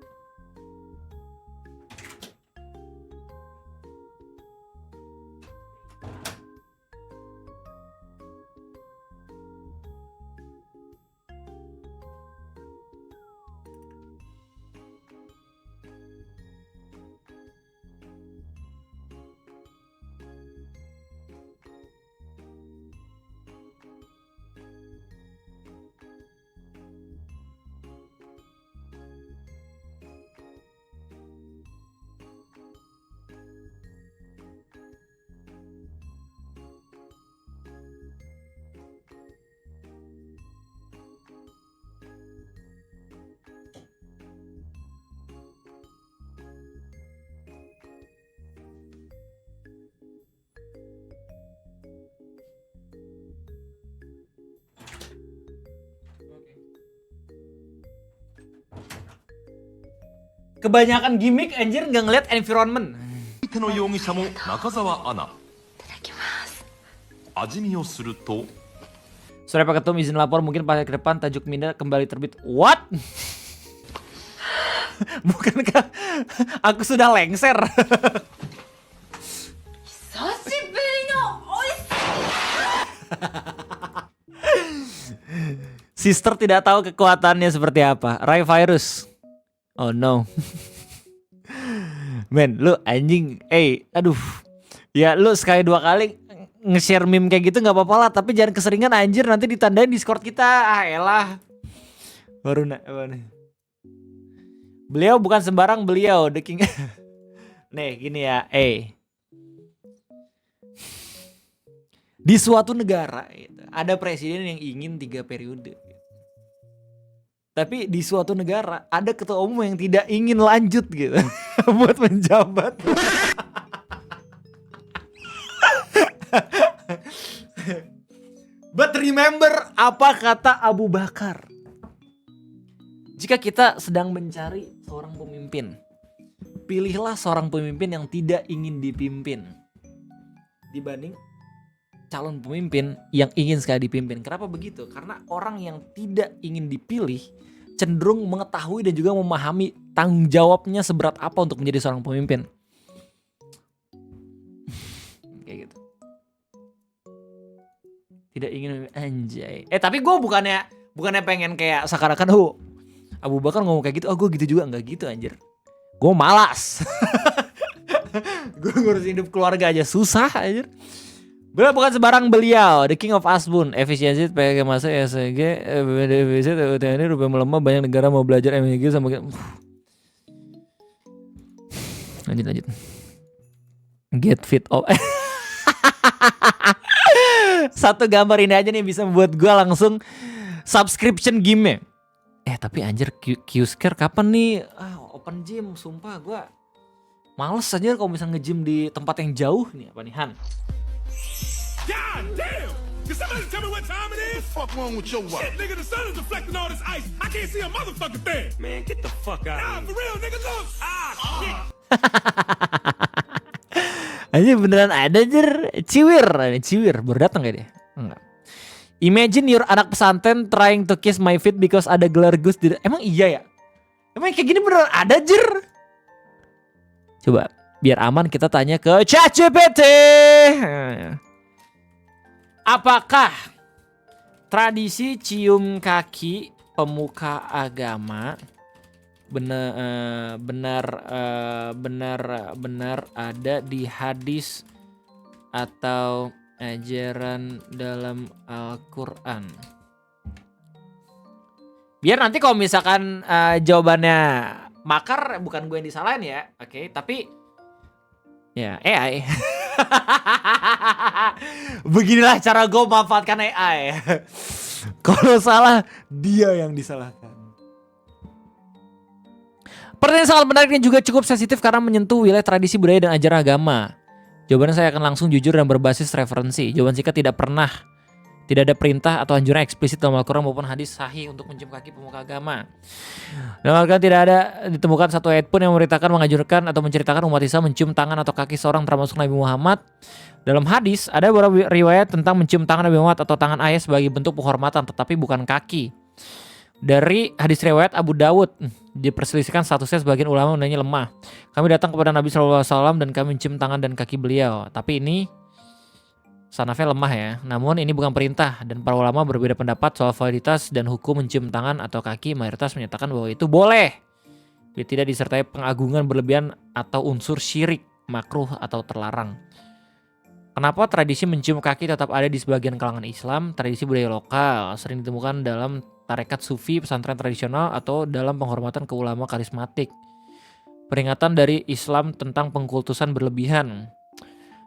A: Kebanyakan gimmick anjir, nggak ngeliat environment.
C: 池野容疑者も中澤アナ味見をすると
A: Sore Pak Ketum izin lapor, mungkin pada ke depan tajuk Minda kembali terbit. What? Bukankah aku sudah lengser? Sister tidak tahu kekuatannya seperti apa. Rai virus. Oh no. Men, lu anjing. Aduh. Ya lu sekali 2 kali nge-share meme kayak gitu gak apa-apa lah. Tapi jangan keseringan anjir, nanti ditandain Discord kita. Ah elah. Baru beliau bukan sembarang beliau, the king. Nih gini ya. Di suatu negara ada presiden yang ingin 3 periode. Tapi di suatu negara ada ketua umum yang tidak ingin lanjut gitu buat menjabat. But remember apa kata Abu Bakar? Jika kita sedang mencari seorang pemimpin, pilihlah seorang pemimpin yang tidak ingin dipimpin dibanding calon pemimpin yang ingin sekali dipimpin. Kenapa begitu? Karena orang yang tidak ingin dipilih cenderung mengetahui dan juga memahami tanggung jawabnya seberat apa untuk menjadi seorang pemimpin. Kayak gitu. Tidak ingin anjay. Tapi gue bukannya pengen kayak seakan-akan Abu Bakar ngomong kayak gitu, gue gitu juga, enggak gitu anjir. Gue malas. Gue ngurusin hidup keluarga aja susah anjir. Beliau bukan sembarang beliau, the king of Asbun, efisiensi pakai masa SG, defisit TNI rupiah melemah, banyak negara mau belajar MEG sama lanjut. Get fit of. Satu gambar ini aja nih bisa membuat gue langsung subscription game-nya. Tapi anjir Q-Scare kapan nih? Open gym, sumpah gue males aja kalau bisa nge-gym di tempat yang jauh nih. Apa nih Han?
D: God damn! Can somebody tell me what time it is?
C: What the fuck wrong with your wife?
D: Shit, nigga, the sun is deflecting all this ice. I can't see a motherfucking thing.
C: Man, get the fuck out
D: Nah,
C: of
D: for real, nigga, look. Shit.
A: Anjir beneran ada anjir. Ciwir baru datang gak dia? Enggak. Imagine your anak pesantren trying to kiss my feet because ada gelar Gus di... Emang iya ya? Emang kayak gini beneran ada anjir? Coba Biar aman kita tanya ke ChatGPT. Apakah tradisi cium kaki pemuka agama benar ada di hadis atau ajaran dalam Al-Quran? Biar nanti kalau misalkan jawabannya makar, bukan gue yang disalahin ya, oke? Tapi ya AI. Beginilah cara gue memanfaatkan AI. Kalau salah, dia yang disalahkan. Pertanyaan sangat menarik dan juga cukup sensitif karena menyentuh wilayah tradisi budaya dan ajaran agama. Jawabannya saya akan langsung jujur dan berbasis referensi. Jawaban singkat tidak ada perintah atau anjuran eksplisit dalam Al-Quran maupun hadis sahih untuk mencium kaki pemuka agama. Dalam Al-Quran tidak ada ditemukan satu ayat pun yang memerintahkan, mengajurkan atau menceritakan umat Islam mencium tangan atau kaki seorang termasuk Nabi Muhammad. Dalam hadis ada beberapa riwayat tentang mencium tangan Nabi Muhammad atau tangan ayah sebagai bentuk penghormatan, tetapi bukan kaki. Dari hadis riwayat Abu Dawud diperselisihkan statusnya, sebagian ulama menilainya lemah. Kami datang kepada Nabi SAW dan kami mencium tangan dan kaki beliau. Tapi ini sanafnya lemah ya. Namun ini bukan perintah dan para ulama berbeda pendapat soal validitas dan hukum mencium tangan atau kaki. Mayoritas menyatakan bahwa itu boleh bila tidak disertai pengagungan berlebihan atau unsur syirik, makruh atau terlarang. Kenapa tradisi mencium kaki tetap ada di sebagian kalangan Islam? Tradisi budaya lokal sering ditemukan dalam tarekat sufi, pesantren tradisional, atau dalam penghormatan ke ulama karismatik. Peringatan dari Islam tentang pengkultusan berlebihan.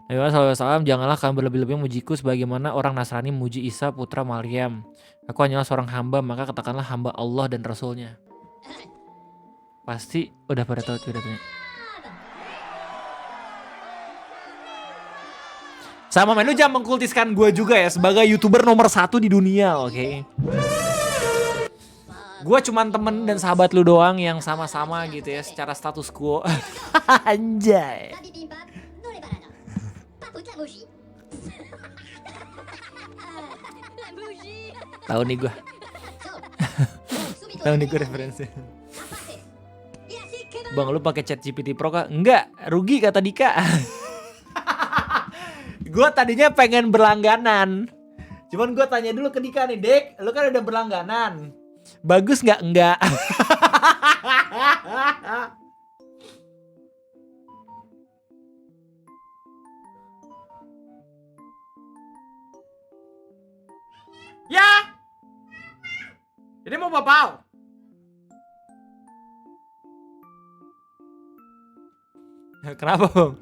A: Nabi Muhammad SAW, janganlah kamu berlebih-lebihan memujiku sebagaimana orang Nasrani memuji Isa putra Maryam. Aku hanyalah seorang hamba, maka katakanlah hamba Allah dan Rasulnya. Pasti udah pada tahu pidatanya. Sama men, lu jangan mengkultiskan gue juga ya sebagai YouTuber nomor 1 di dunia, oke? Gue cuman temen dan sahabat lu doang yang sama-sama gitu ya secara status quo. Anjay. Tahu nih gue. Tahu nih gue referensi. Bang, lu pakai ChatGPT Pro kah? Enggak, rugi kata Dika. Gue tadinya pengen berlangganan. Cuman gue tanya dulu ke Dika nih, Dek, lu kan udah berlangganan. Bagus nggak? Enggak. Ya. Ini mau bapau. Kenapa, Bang?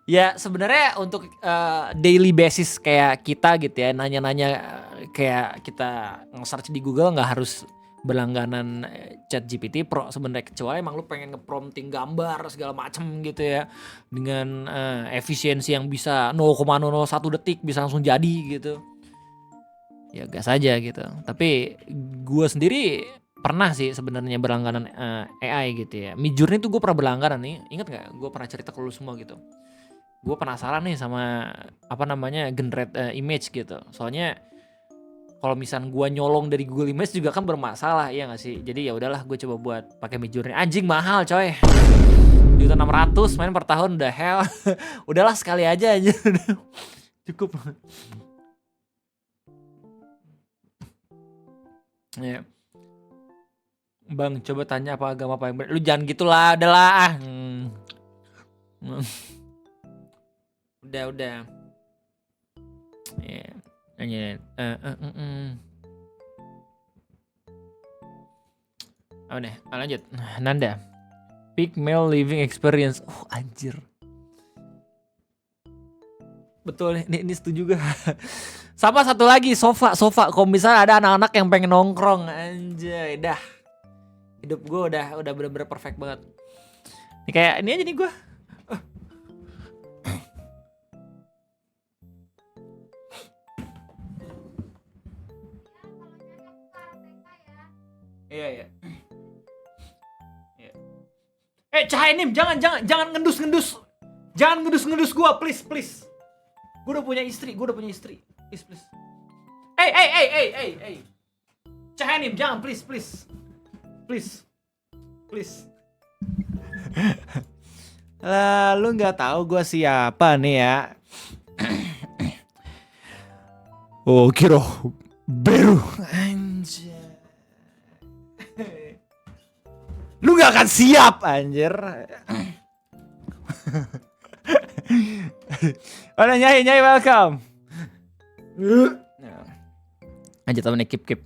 A: Ya sebenarnya untuk daily basis kayak kita gitu ya, nanya-nanya kayak kita nge-search di Google nggak harus berlangganan ChatGPT Pro sebenarnya, kecuali emang lu pengen nge-prompting gambar segala macem gitu ya dengan efisiensi yang bisa 0,001 detik bisa langsung jadi gitu. Ya gas aja gitu. Tapi gue sendiri pernah sih sebenarnya berlangganan AI gitu ya. Midjourney tuh gue pernah berlangganan nih. Ingat nggak? Gue pernah cerita ke lu semua gitu. Gue penasaran nih sama apa namanya generate image gitu. Soalnya kalau misalnya gue nyolong dari Google Image juga kan bermasalah, ya nggak sih? Jadi ya udahlah gue coba buat pakai Midjourney. Anjing mahal coy. 1.600.000 main per tahun udah hell. Udahlah sekali aja. Cukup. Ya. Bang, coba tanya apa agama paling benar. Lu jangan gitulah, adalah. Udah. Ya. Nanya. Oh deh, lanjut. Nanda. Peak male living experience. Oh, anjir. Betul, ini setuju juga. Sama satu lagi, sofa. Kalau misalnya ada anak-anak yang pengen nongkrong, anjay, dah. Hidup gue udah bener-bener perfect banget. Ini kayak ini aja nih gue. Iya. Cahinim, jangan ngendus. Jangan ngendus gue, please. Gue udah punya istri. Please. Hey. Cahinim, jangan, please. Lah, lu nggak tahu gue siapa nih ya? Oh, Kiro Beru. Anjir. Lu gak akan siap, anjir. Udah Nyai welcome. Lanjut temen nih, keep.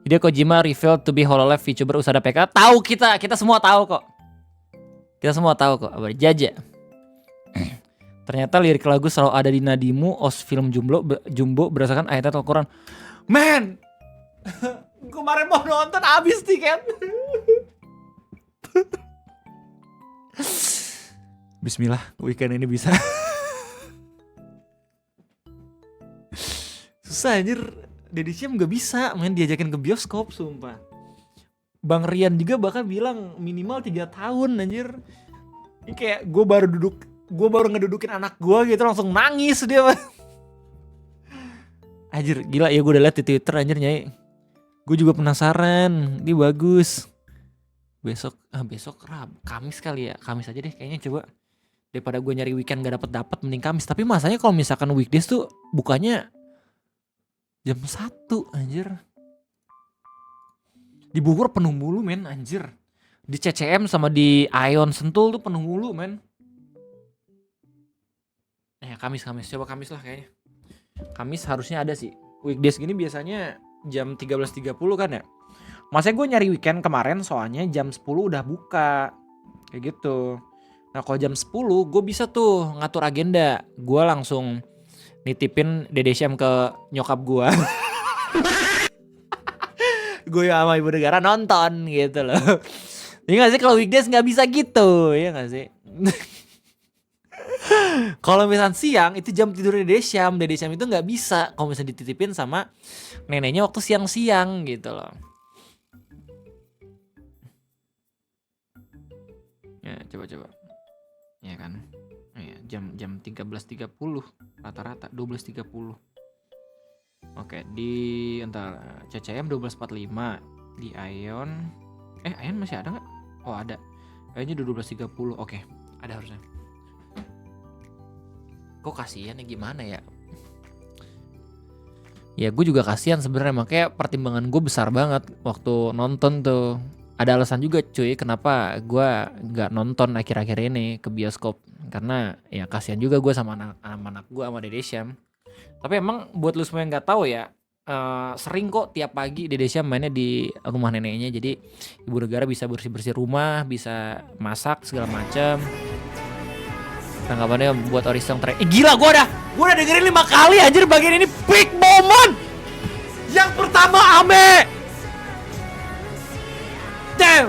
A: Hideo Kojima revealed to be HoloLens VTuber Usada PK. Tahu kita semua tahu kok. Kita semua tahu kok. Apa Jaja. Ternyata lirik lagu selalu ada di nadimu. Os film Jumbo berdasarkan ayat Al-Quran. Man, kemarin mau nonton habis tiket. Bismillah, weekend ini bisa. Susah anjir. Deddy Syam gak bisa main diajakin ke bioskop, sumpah. Bang Rian juga bahkan bilang minimal 3 tahun anjir. Ini kayak gue baru ngedudukin anak gue gitu langsung nangis dia. Anjir gila ya, gue udah liat di Twitter anjir Nyai. Gue juga penasaran, ini bagus. Besok Kamis kali ya, Kamis aja deh kayaknya coba. Daripada gue nyari weekend gak dapet mending Kamis. Tapi masanya kalau misalkan weekdays tuh bukannya jam 1 anjir. Di Bogor penuh mulu men anjir. Di CCM sama di Ion Sentul tuh penuh mulu men. Kamis coba Kamis lah kayaknya. Kamis harusnya ada sih. Weekdays gini biasanya jam 13.30 kan ya. Masanya gue nyari weekend kemarin soalnya jam 10 udah buka. Kayak gitu. Nah kalau jam 10 gue bisa tuh ngatur agenda. Gue langsung nitipin Dede Syam ke nyokap gue. Gue sama ibu negara nonton gitu loh. Iya gak sih kalau weekdays gak bisa gitu. Iya gak sih? Kalau misalnya siang itu jam tidur Dede Syam itu gak bisa. Kalau misalnya dititipin sama neneknya waktu siang-siang gitu loh. Ya coba. Ya kan. Ya, jam 13.30 rata-rata 12.30. Oke, di entar CCM 12.45 di Ion. Ion masih ada nggak? Oh ada. Kayaknya 12.30. Oke, ada harusnya. Kok kasihan ya gimana ya? Ya gue juga kasihan sebenarnya, makanya pertimbangan gue besar banget waktu nonton tuh. Ada alasan juga cuy kenapa gue nggak nonton akhir-akhir ini ke bioskop, karena ya kasihan juga gue sama anak gue sama Dede Syam. Tapi emang buat lu semua yang nggak tahu ya, sering kok tiap pagi Dede Syam mainnya di rumah neneknya, jadi ibu negara bisa bersih-bersih rumah, bisa masak segala macam. Tanggapannya buat Orisong gila, gue udah dengerin 5 kali anjir bagian ini, peak moment. Yang pertama Ame. Damn.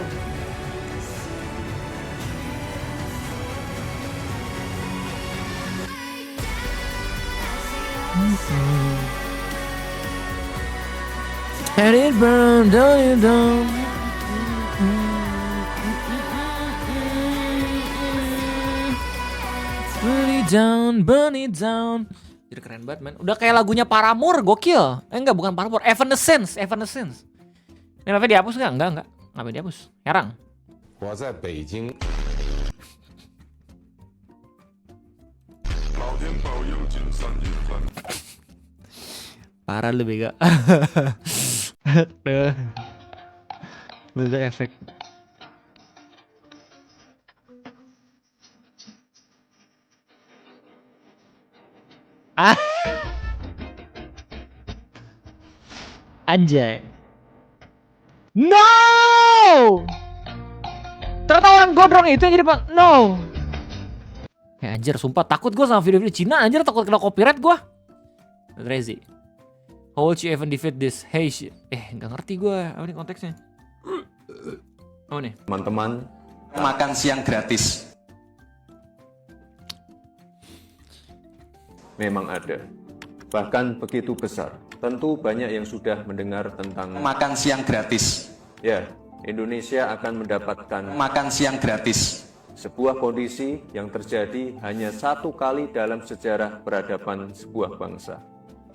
A: And it burned down. Burn it down. Jadi keren banget man. Udah kayak lagunya Paramore, gokil. Enggak, bukan Paramore, Evanescence. Ini live dihapus enggak? Enggak. Ngapain dihapus? Herang. Parah lu bega. Beda efek. Anjay. No! Ternyata orang gondrong itu yang jadi bang. No. Ya anjir, sumpah takut gue sama video-video Cina anjir, takut kena copyright gue. Rezi. How would you even defeat this? Hey shit. Gak ngerti gue. Apa nih konteksnya? Oh nih.
E: Teman-teman, makan siang gratis. Memang ada. Bahkan begitu besar. Tentu banyak yang sudah mendengar tentang makan siang gratis. Ya, Indonesia akan mendapatkan makan siang gratis. Sebuah kondisi yang terjadi hanya 1 kali dalam sejarah peradaban sebuah bangsa.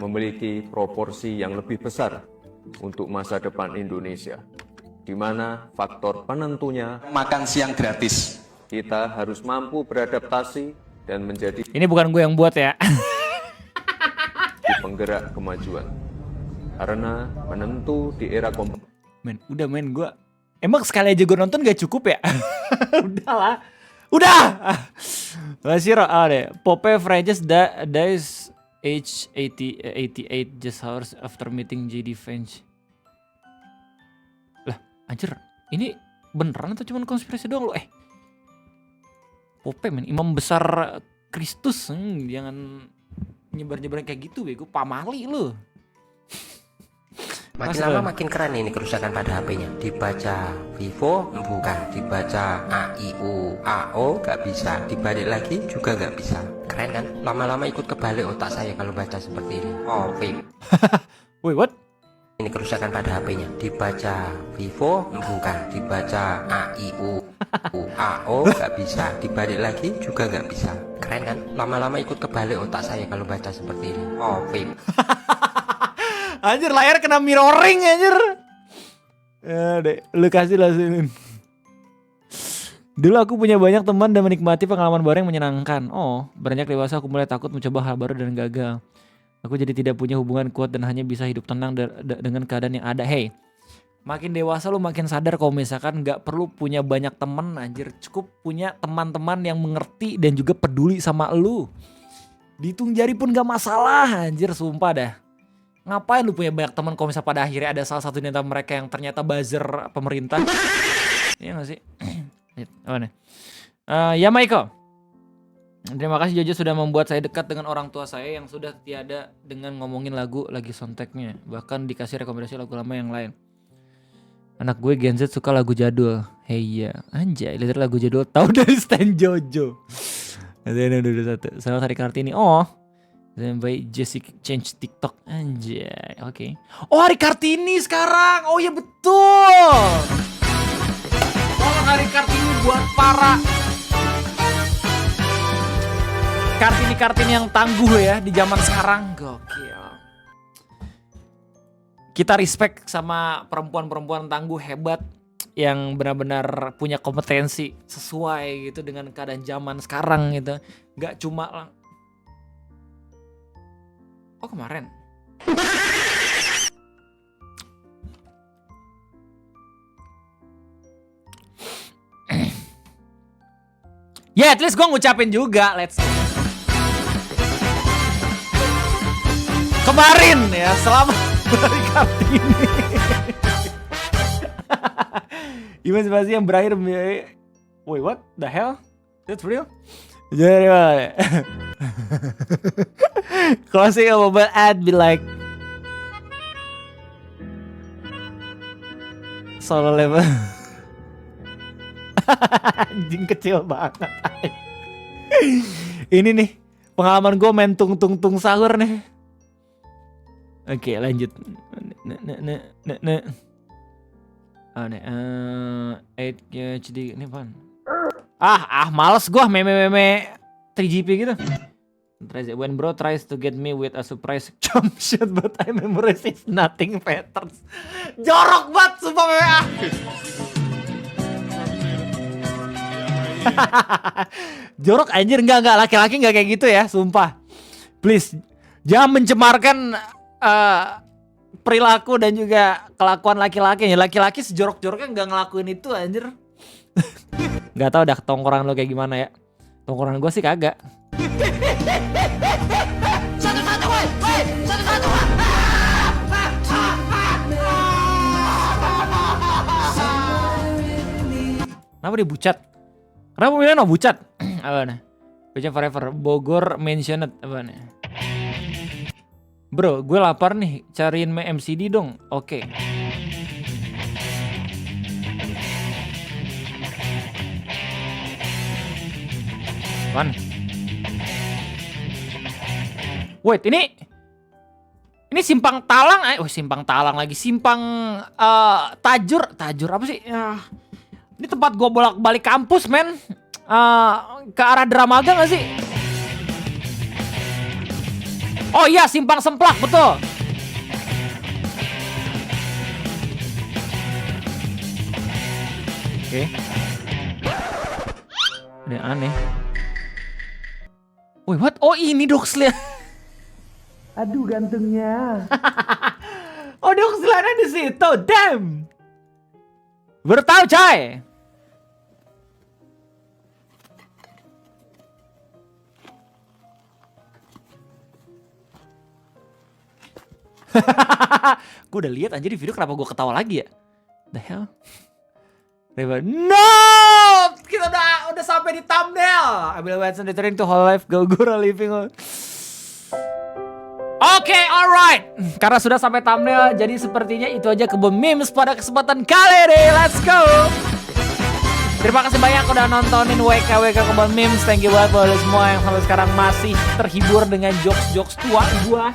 E: Memiliki proporsi yang lebih besar untuk masa depan Indonesia, di mana faktor penentunya makan siang gratis. Kita harus mampu beradaptasi dan menjadi
A: Ini bukan gue yang buat ya.
E: penggerak kemajuan. Karena menentu di era
A: Men, udah men gue. Emang sekali aja gue nonton gak cukup ya? Udahlah. Udah! Masih deh. Pope Francis dies age 88 just hours after meeting JD Vance. Lah, anjir. Ini beneran atau cuma konspirasi doang lo? Pope men, imam besar Kristus. Jangan nyebar-nyebarin kayak gitu bego, pamali lu.
F: Makin lama makin keren ini kerusakan pada HP-nya. Dibaca Vivo bukan, dibaca AIU-AO gak bisa, dibalik lagi juga gak bisa. Keren kan? Lama-lama ikut kebalik otak saya kalau baca seperti ini. Oh, Vivo.
A: Wait, what?
F: Ini kerusakan pada HP-nya. Dibaca Vivo bukan, dibaca AIU-AO gak bisa, dibalik lagi juga gak bisa. Keren kan? Lama-lama ikut kebalik otak saya kalau baca seperti ini. Oh, Vivo.
A: Anjir, layar kena mirroring anjir. Ya deh, lu kasih lah sini. Dulu aku punya banyak teman dan menikmati pengalaman baru yang menyenangkan. Oh, beranjak dewasa aku mulai takut mencoba hal baru dan gagal. Aku jadi tidak punya hubungan kuat dan hanya bisa hidup tenang dengan keadaan yang ada. Hey, makin dewasa lu makin sadar kalau misalkan gak perlu punya banyak teman anjir. Cukup punya teman-teman yang mengerti dan juga peduli sama lu. Dihitung jari pun gak masalah anjir, sumpah dah. Ngapain lu punya banyak teman kalau misalnya pada akhirnya ada salah satu di antara mereka yang ternyata buzzer pemerintah? Iya gak sih? Apa nih? Ya Maiko. Terima kasih Jojo sudah membuat saya dekat dengan orang tua saya yang sudah tiada dengan ngomongin lagu lagi soundtracknya. Bahkan dikasih rekomendasi lagu lama yang lain. Anak gue Gen Z suka lagu jadul. Hey ya, anjay, lihat lagu jadul tahu dari Stan Jojo. Ini udah satu. Selamat Hari Kartini. Oh. Dan baik Jessica change TikTok anjay. Oke. Oh, Hari Kartini sekarang. Oh ya betul. Selamat Hari Kartini buat para Kartini-Kartini yang tangguh ya di zaman sekarang. Gokil. Kita respect sama perempuan-perempuan tangguh hebat yang benar-benar punya kompetensi sesuai gitu dengan keadaan zaman sekarang gitu. Gak cuma oh kemarin. Ya, at least gue ngucapin juga. Let's go. Kemarin ya, selamat Hari Kartini. Iman Sebastian yang berakhir. Wait, what the hell? That's real? Jadi mana? Closing a mobile ad be like solo level. Anjing kecil banget. Ini nih pengalaman gue main tung sahur nih. Oke, lanjut. HD ini apaan? Males gue meme 3GP gitu. When bro tries to get me with a surprise jump shot but I memorize it's nothing patterns. Jorok banget sumpah meme. Jorok anjir, enggak laki-laki enggak kayak gitu ya, sumpah. Please jangan mencemarkan perilaku dan juga kelakuan laki-laki. Laki-laki sejorok-joroknya enggak ngelakuin itu anjir. Enggak tahu dah tongkrongan lo kayak gimana ya. Tongkrongan gue sih kagak. Satu-satu woy, satu-satu. Kenapa dia bucat? Kenapa pemilihan bucat? Apa nih? Bucat forever. Bogor mentioned. Apa nih? Bro, gue lapar nih. Cariin MCD dong. Oke. One. Wait, ini simpang talang. Simpang talang lagi. Simpang tajur apa sih? Ini tempat gue bolak-balik kampus, men. Ke arah Dramaga gak sih? Oh iya, Simpang Semplak, betul. Oke. Ini aneh. Wih, what? Oh ini Doxley.
G: Aduh gantengnya.
A: Oh Doxley ada di situ, damn. Baru tahu coy. Gue udah lihat anjir di video, kenapa gue ketawa lagi ya? The hell? No! Kita udah sampai di thumbnail. I will Watson returning to whole life, Gogura living on. Oke, alright. Karena sudah sampai thumbnail, jadi sepertinya itu aja kebun memes pada kesempatan kali ini. Let's go! Terima kasih banyak udah nontonin WKWK kebun memes. Thank you banget buat semua yang sampai sekarang masih terhibur dengan jokes-jokes tua gua.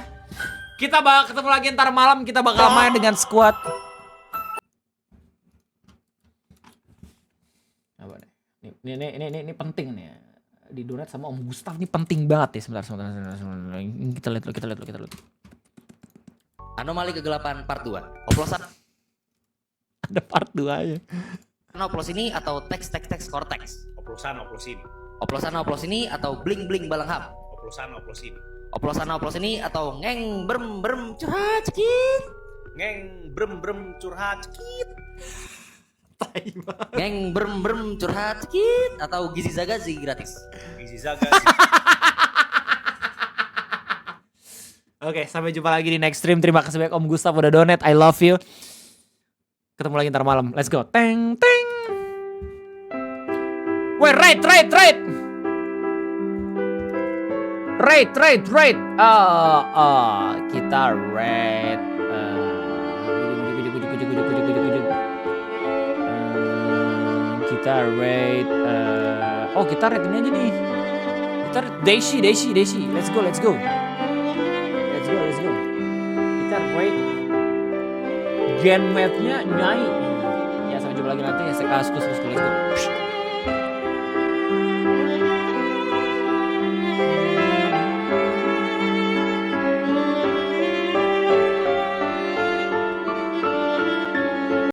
A: Kita bakal ketemu lagi ntar malam, kita bakal main dengan squad. Apa nih? Ini penting nih. Di donat sama Om Gustaf nih penting banget ya. Sebentar. Kita lihat.
H: Anomali kegelapan part 2. Oplosan.
A: Ada part 2-nya.
H: Oplos ini atau teks korteks.
D: Oplosan ini.
H: Oplosan ini atau bling balanghap.
D: Oplosan ini.
H: Oplosan ini atau ngeng brem curhat cekit.
D: Ngeng brem curhat cekit.
H: Ngeng brem curhat cekit atau gizi zagazi gratis.
D: Gizi zaga.
A: Oke, sampai jumpa lagi di next stream. Terima kasih banyak Om Gustaf udah donate. I love you. Ketemu lagi ntar malam. Let's go. Teng. Wait, right. Kita rate. Kita rate. Kita rate ini aja nih. Kita rate Daisy. Let's go. Kita rate Gen Math-nya Nyai. Ya sampai jumpa lagi nanti. Let's go.